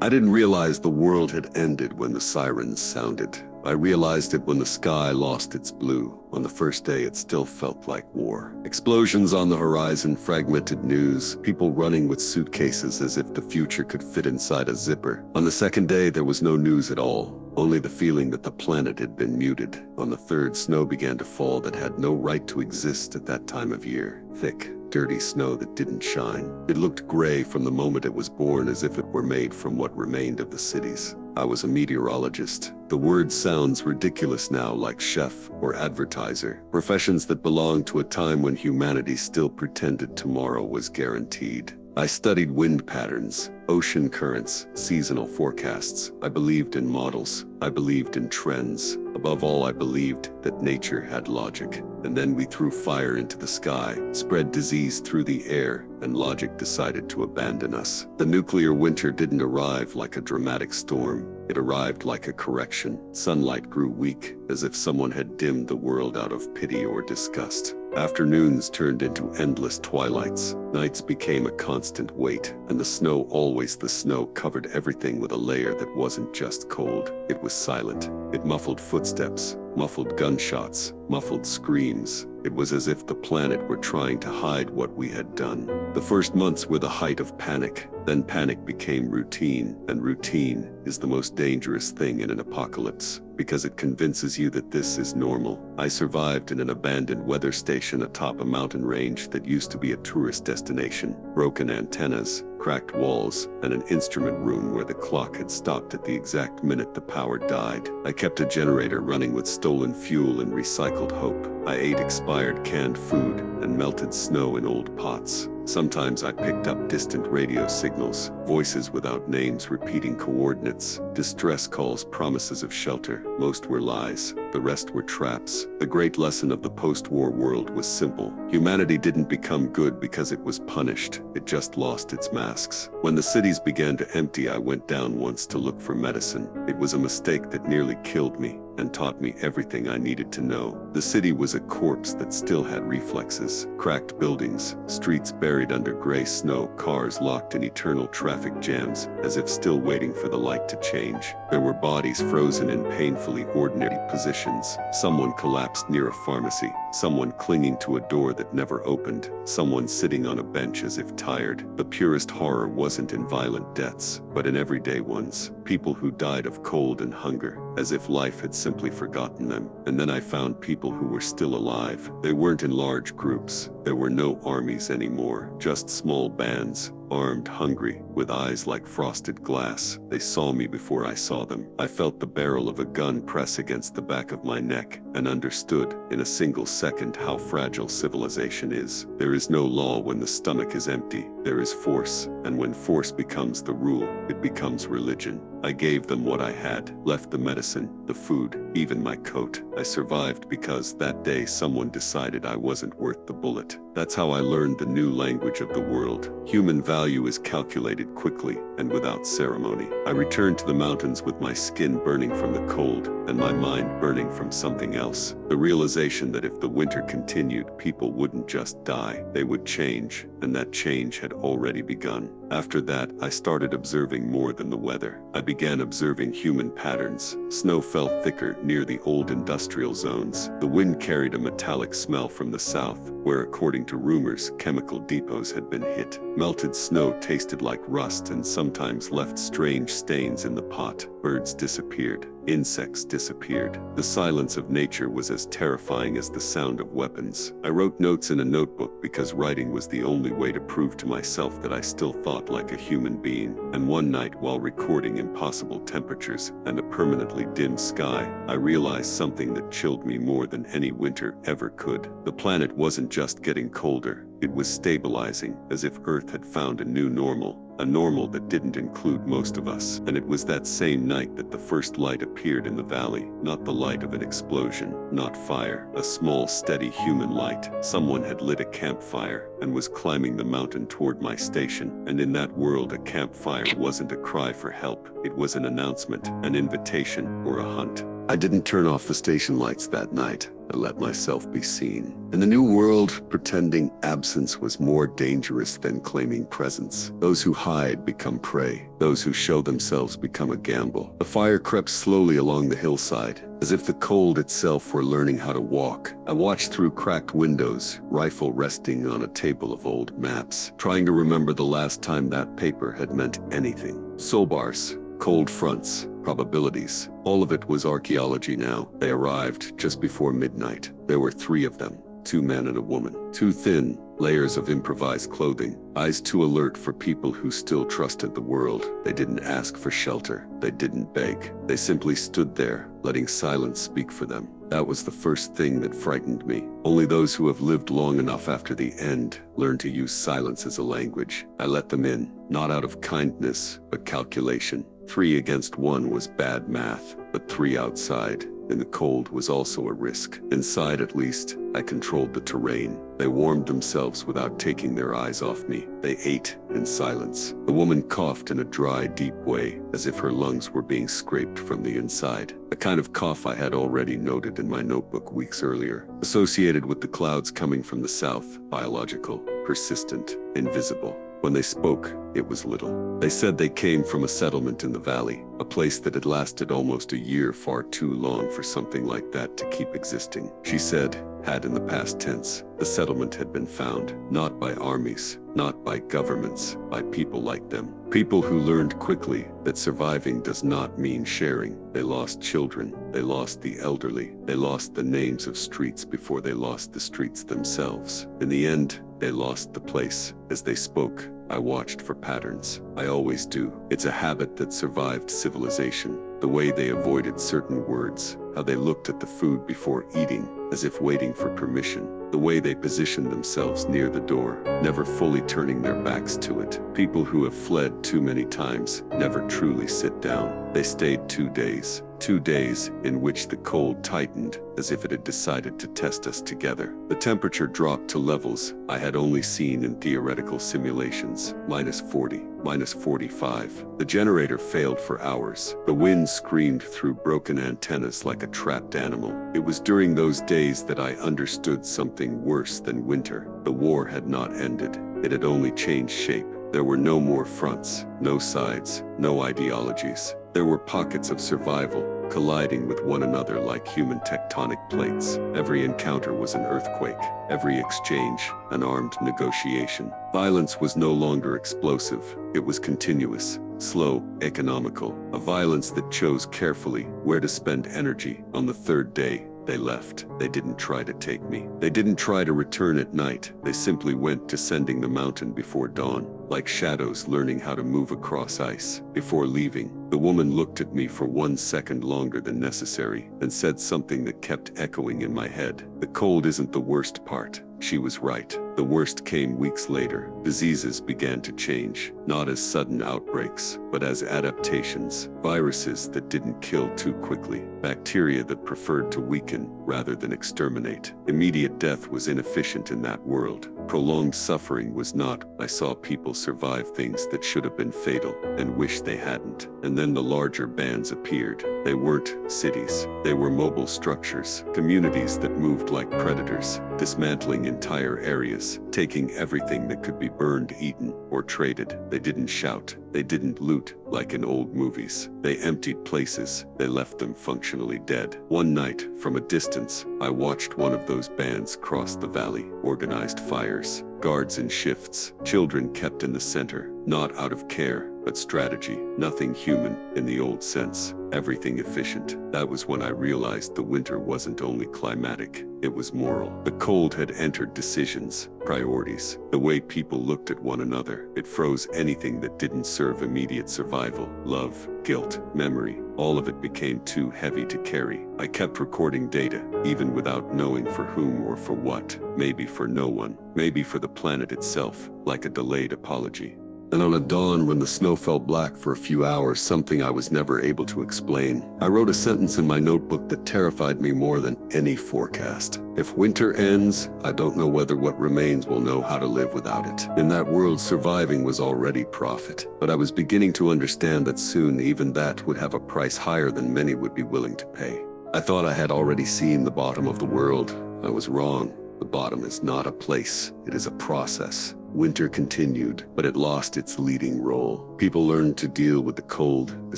I didn't realize the world had ended when the sirens sounded. I realized it when the sky lost its blue. On the first day, it still felt like war. Explosions on the horizon, fragmented news, people running with suitcases as if the future could fit inside a zipper. On the second day, there was no news at all. Only the feeling that the planet had been muted. On the third, snow began to fall that had no right to exist at that time of year. Thick, dirty snow that didn't shine. It looked gray from the moment it was born, as if it were made from what remained of the cities. I was a meteorologist. The word sounds ridiculous now, like chef or advertiser. Professions that belonged to a time when humanity still pretended tomorrow was guaranteed. I studied wind patterns, ocean currents, seasonal forecasts. I believed in models. I believed in trends. Above all, I believed that nature had logic. And then we threw fire into the sky, spread disease through the air, and logic decided to abandon us. The nuclear winter didn't arrive like a dramatic storm. It arrived like a correction. Sunlight grew weak, as if someone had dimmed the world out of pity or disgust. Afternoons turned into endless twilights. Nights became a constant weight, and the snow, always the snow, covered everything with a layer that wasn't just cold. It was silent. It muffled footsteps, muffled gunshots, muffled screams. It was as if the planet were trying to hide what we had done. The first months were the height of panic. Then panic became routine, and routine is the most dangerous thing in an apocalypse, because it convinces you that this is normal. I survived in an abandoned weather station atop a mountain range that used to be a tourist destination. Broken antennas, cracked walls, and an instrument room where the clock had stopped at the exact minute the power died. I kept a generator running with stolen fuel and recycled hope. I ate expired canned food and melted snow in old pots. Sometimes I picked up distant radio signals, voices without names repeating coordinates, distress calls, promises of shelter. Most were lies, the rest were traps. The great lesson of the post-war world was simple. Humanity didn't become good because it was punished, it just lost its masks. When the cities began to empty, I went down once to look for medicine. It was a mistake that nearly killed me and taught me everything I needed to know. The city was a corpse that still had reflexes. Cracked buildings, streets buried under gray snow, cars locked in eternal traffic jams, as if still waiting for the light to change. There were bodies frozen in painfully ordinary positions. Someone collapsed near a pharmacy, someone clinging to a door that never opened, someone sitting on a bench as if tired. The purest horror wasn't in violent deaths, but in everyday ones. People who died of cold and hunger, as if life had simply forgotten them. And then I found people who were still alive. They weren't in large groups. There were no armies anymore, just small bands, armed, hungry, with eyes like frosted glass. They saw me before I saw them. I felt the barrel of a gun press against the back of my neck, and understood in a single second how fragile civilization is. There is no law when the stomach is empty. There is force, and when force becomes the rule, it becomes religion. I gave them what I had, left the medicine, the food, even my coat. I survived because that day someone decided I wasn't worth the bullet. That's how I learned the new language of the world. Human value is calculated quickly and without ceremony. I returned to the mountains with my skin burning from the cold and my mind burning from something else. The realization that if the winter continued, people wouldn't just die, they would change, and that change had already begun. After that, I started observing more than the weather. I began observing human patterns. Snow fell thicker near the old industrial zones. The wind carried a metallic smell from the south, where, according to rumors, chemical depots had been hit. Melted snow tasted like rust and sometimes left strange stains in the pot. Birds disappeared. Insects disappeared. The silence of nature was as terrifying as the sound of weapons. I wrote notes in a notebook because writing was the only way to prove to myself that I still thought like a human being. And one night, while recording impossible temperatures and a permanently dim sky, I realized something that chilled me more than any winter ever could. The planet wasn't just getting colder, it was stabilizing, as if Earth had found a new normal. A normal that didn't include most of us. And it was that same night that the first light appeared in the valley. Not the light of an explosion, not fire. A small, steady human light. Someone had lit a campfire and was climbing the mountain toward my station. And in that world, a campfire wasn't a cry for help. It was an announcement, an invitation, or a hunt. I didn't turn off the station lights that night. I let myself be seen. In the new world, pretending absence was more dangerous than claiming presence. Those who hide become prey. Those who show themselves become a gamble. The fire crept slowly along the hillside, as if the cold itself were learning how to walk. I watched through cracked windows, rifle resting on a table of old maps, trying to remember the last time that paper had meant anything. Soul bars, cold fronts, probabilities. All of it was archaeology now. They arrived just before midnight. There were 3 of them, 2 men and a woman. 2 thin, layers of improvised clothing, eyes too alert for people who still trusted the world. They didn't ask for shelter. They didn't beg. They simply stood there, letting silence speak for them. That was the first thing that frightened me. Only those who have lived long enough after the end learn to use silence as a language. I let them in, not out of kindness, but calculation. 3 against 1 was bad math, but 3 outside in the cold was also a risk. Inside, at least, I controlled the terrain. They warmed themselves without taking their eyes off me. They ate in silence. The woman coughed in a dry, deep way, as if her lungs were being scraped from the inside. A kind of cough I had already noted in my notebook weeks earlier, associated with the clouds coming from the south, biological, persistent, invisible. When they spoke, it was little. They said they came from a settlement in the valley, a place that had lasted almost a year, far too long for something like that to keep existing. She said, had in the past tense, the settlement had been found, not by armies, not by governments, by people like them. People who learned quickly that surviving does not mean sharing. They lost children, they lost the elderly, they lost the names of streets before they lost the streets themselves. In the end, they lost the place. As they spoke, I watched for patterns. I always do. It's a habit that survived civilization. The way they avoided certain words, how they looked at the food before eating, as if waiting for permission. The way they positioned themselves near the door, never fully turning their backs to it. People who have fled too many times never truly sit down. They stayed 2 days. 2 days in which the cold tightened, as if it had decided to test us together. The temperature dropped to levels I had only seen in theoretical simulations. -40, -45. The generator failed for hours. The wind screamed through broken antennas like a trapped animal. It was during those days that I understood something worse than winter. The war had not ended. It had only changed shape. There were no more fronts, no sides, no ideologies. There were pockets of survival, colliding with one another like human tectonic plates. Every encounter was an earthquake, every exchange an armed negotiation. Violence was no longer explosive, it was continuous, slow, economical, a violence that chose carefully where to spend energy. On the 3rd day, they left. They didn't try to take me. They didn't try to return at night. They simply went descending the mountain before dawn, like shadows learning how to move across ice. Before leaving, the woman looked at me for 1 second longer than necessary and said something that kept echoing in my head. The cold isn't the worst part. She was right. The worst came weeks later. Diseases began to change, not as sudden outbreaks, but as adaptations. Viruses that didn't kill too quickly. Bacteria that preferred to weaken rather than exterminate. Immediate death was inefficient in that world. Prolonged suffering was not. I saw people survive things that should have been fatal and wish they hadn't. And then the larger bands appeared. They weren't cities. They were mobile structures, communities that moved like predators, dismantling entire areas, taking everything that could be burned, eaten, or traded. They didn't shout. They didn't loot like in old movies. They emptied places. They left them functionally dead. One night, from a distance, I watched one of those bands cross the valley. Organized fires, guards in shifts, children kept in the center, not out of care, but strategy. Nothing human in the old sense, everything efficient. That was when I realized the winter wasn't only climatic, it was moral. The cold had entered decisions, priorities, the way people looked at one another. It froze anything that didn't serve immediate survival. Love, guilt, memory, all of it became too heavy to carry. I kept recording data, even without knowing for whom or for what. Maybe for no one, maybe for the planet itself, like a delayed apology. And on a dawn when the snow fell black for a few hours, something I was never able to explain, I wrote a sentence in my notebook that terrified me more than any forecast. If winter ends, I don't know whether what remains will know how to live without it. In that world, surviving was already profit. But I was beginning to understand that soon even that would have a price higher than many would be willing to pay. I thought I had already seen the bottom of the world. I was wrong. The bottom is not a place, it is a process. Winter continued, but it lost its leading role. People learned to deal with the cold the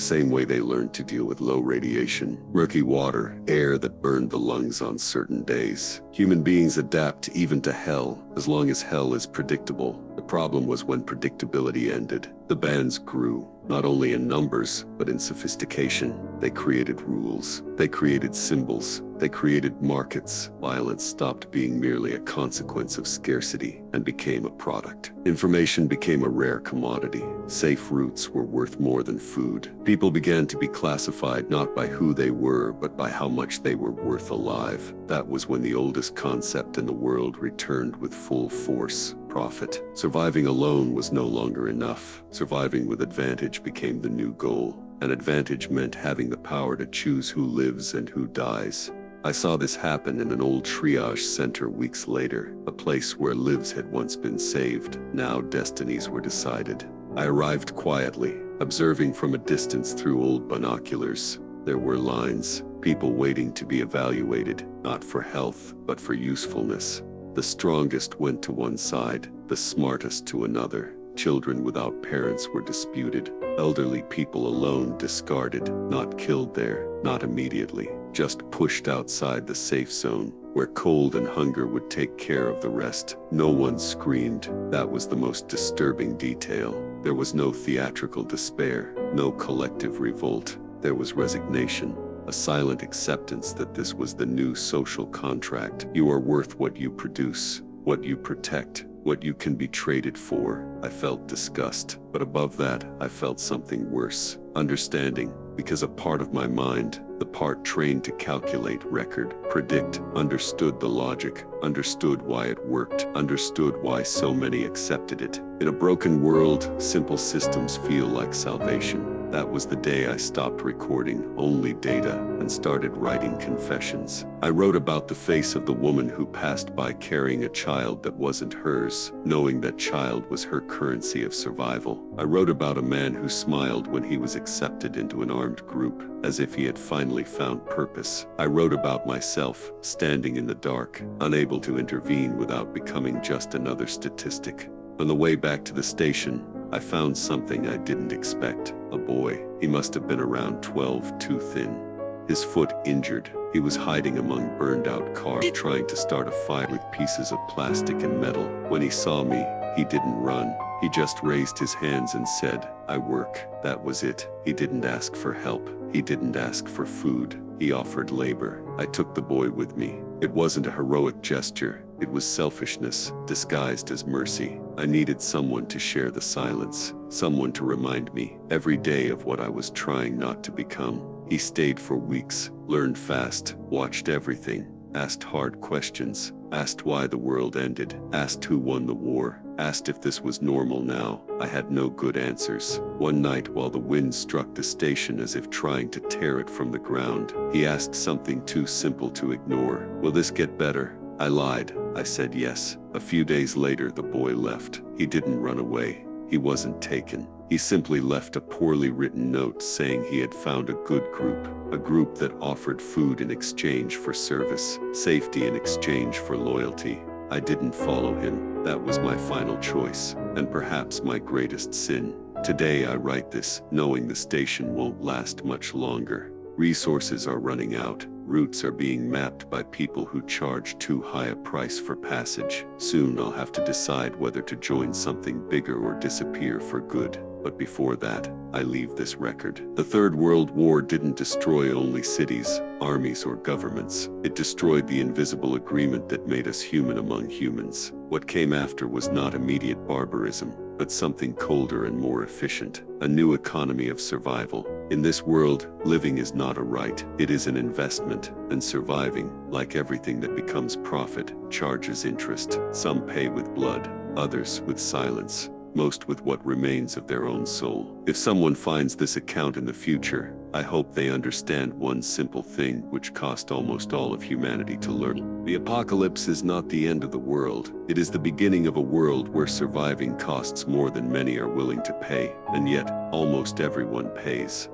same way they learned to deal with low radiation, murky water, air that burned the lungs on certain days. Human beings adapt even to hell, as long as hell is predictable. The problem was when predictability ended. The bands grew, not only in numbers, but in sophistication. They created rules. They created symbols. They created markets. Violence stopped being merely a consequence of scarcity and became a product. Information became a rare commodity. Safe routes were worth more than food. People began to be classified not by who they were, but by how much they were worth alive. That was when the oldest concept in the world returned with full force: profit. Surviving alone was no longer enough. Surviving with advantage became the new goal. An advantage meant having the power to choose who lives and who dies. I saw this happen in an old triage center weeks later, a place where lives had once been saved. Now destinies were decided. I arrived quietly, observing from a distance through old binoculars. There were lines, people waiting to be evaluated, not for health, but for usefulness. The strongest went to one side, the smartest to another. Children without parents were disputed. Elderly people alone discarded, not killed there, not immediately, just pushed outside the safe zone, where cold and hunger would take care of the rest. No one screamed. That was the most disturbing detail. There was no theatrical despair, no collective revolt. There was resignation, a silent acceptance that this was the new social contract. You are worth what you produce, what you protect, what you can be traded for. I felt disgust, but above that, I felt something worse: understanding, because a part of my mind, the part trained to calculate, record, predict, understood the logic, understood why it worked, understood why so many accepted it. In a broken world, simple systems feel like salvation. That was the day I stopped recording only data and started writing confessions. I wrote about the face of the woman who passed by carrying a child that wasn't hers, knowing that child was her currency of survival. I wrote about a man who smiled when he was accepted into an armed group, as if he had finally found purpose. I wrote about myself, standing in the dark, unable to intervene without becoming just another statistic. On the way back to the station, I found something I didn't expect. A boy. He must have been around 12, too thin. His foot injured. He was hiding among burned-out cars, trying to start a fire with pieces of plastic and metal. When he saw me, he didn't run. He just raised his hands and said, "I work." That was it. He didn't ask for help. He didn't ask for food. He offered labor. I took the boy with me. It wasn't a heroic gesture. It was selfishness, disguised as mercy. I needed someone to share the silence, someone to remind me every day of what I was trying not to become. He stayed for weeks, learned fast, watched everything, asked hard questions, asked why the world ended, asked who won the war, asked if this was normal now. I had no good answers. One night, while the wind struck the station as if trying to tear it from the ground, he asked something too simple to ignore. "Will this get better?" I lied. I said yes. A few days later, the boy left. He didn't run away. He wasn't taken. He simply left a poorly written note saying he had found a good group, a group that offered food in exchange for service, safety in exchange for loyalty. I didn't follow him. That was my final choice, and perhaps my greatest sin. Today I write this, knowing the station won't last much longer. Resources are running out. Routes are being mapped by people who charge too high a price for passage. Soon I'll have to decide whether to join something bigger or disappear for good. But before that, I leave this record. The Third World War didn't destroy only cities, armies, or governments. It destroyed the invisible agreement that made us human among humans. What came after was not immediate barbarism, but something colder and more efficient. A new economy of survival. In this world, living is not a right, it is an investment, and surviving, like everything that becomes profit, charges interest. Some pay with blood, others with silence, most with what remains of their own soul. If someone finds this account in the future, I hope they understand one simple thing which cost almost all of humanity to learn. The apocalypse is not the end of the world. It is the beginning of a world where surviving costs more than many are willing to pay, and yet, almost everyone pays.